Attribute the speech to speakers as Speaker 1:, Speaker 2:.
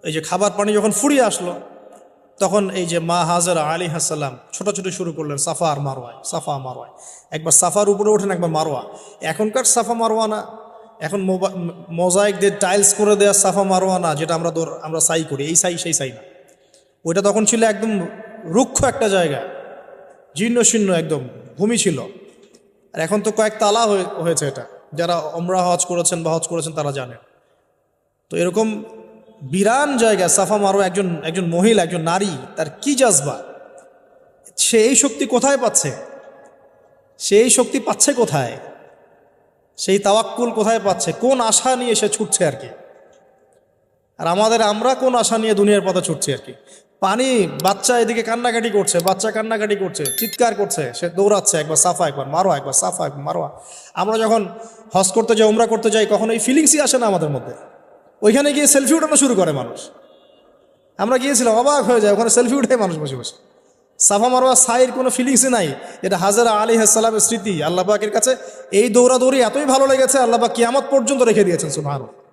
Speaker 1: এই যে খাবার পানি যখন ফুরিয়ে আসলো, তখন এই যে মা হাজরা আলাইহিস সালাম ছোটাছুটি শুরু করলেন সাফা আর মারওয়ায়, সাফা মারওয়ায়। একবার সাফার উপরে ওঠেন, একবার মারওয়া। এখনকার সাফা মারওয়া না, এখন মোজাইক দিয়ে টাইলস করে দেওয়া সাফা মারওয়া না, যেটা আমরা সাই করি, এই সাই সেই সাই না। ওইটা তখন ছিল একদম রুক্ষ একটা জায়গা, জীর্ণ শীর্ণ একদম ভূমি ছিল। আর এখন তো কয়েক তালা হয়েছে। এটা যারা ওমরা হজ করেছেন বা হজ করেছেন তারা জানেন। তো এরকম বিরান জায়গা সাফা মারওয়া, একজন মহিলা, একজন নারী, তার কি জাজবা, সে এই শক্তি কোথায় পাচ্ছে? সে এই শক্তি পাচ্ছে কোথায়? সেই তাওয়াক্কুল কোথায় পাচ্ছে? কোন আশা নিয়ে সে ছুটছে আর কি? আর আমরা কোন আশা নিয়ে দুনিয়ার পথে ছুটছি আর কি? পানি, বাচ্চা এদিকে কান্নাকাটি করছে, বাচ্চা কান্নাকাটি করছে, চিৎকার করছে, সে দৌড়াচ্ছে, একবার সাফা একবার মারোয়া, একবার সাফা একবার মারোয়া। আমরা যখন হজ করতে যাই, উমরা করতে যাই, কখনো এই ফিলিংসই আসে না আমাদের মধ্যে। ওইখানে গিয়ে সেলফি উঠানো শুরু করে মানুষ। আমরা গিয়েছিলাম, অবাক হয়ে যায়, ওখানে সেলফি উঠে মানুষ বসে বসে। সাফা মারওয়া সাইয়ের কোনো ফিলিংসই নাই। এটা হাজরা আলাইহিস সালামের স্মৃতি। আল্লাহ পাকের কাছে এই দৌড়াদৌড়ি এতই ভালো লেগেছে, আল্লাহ পাক কিয়ামত পর্যন্ত রেখে দিয়েছেন। সুবহানাল্লাহ।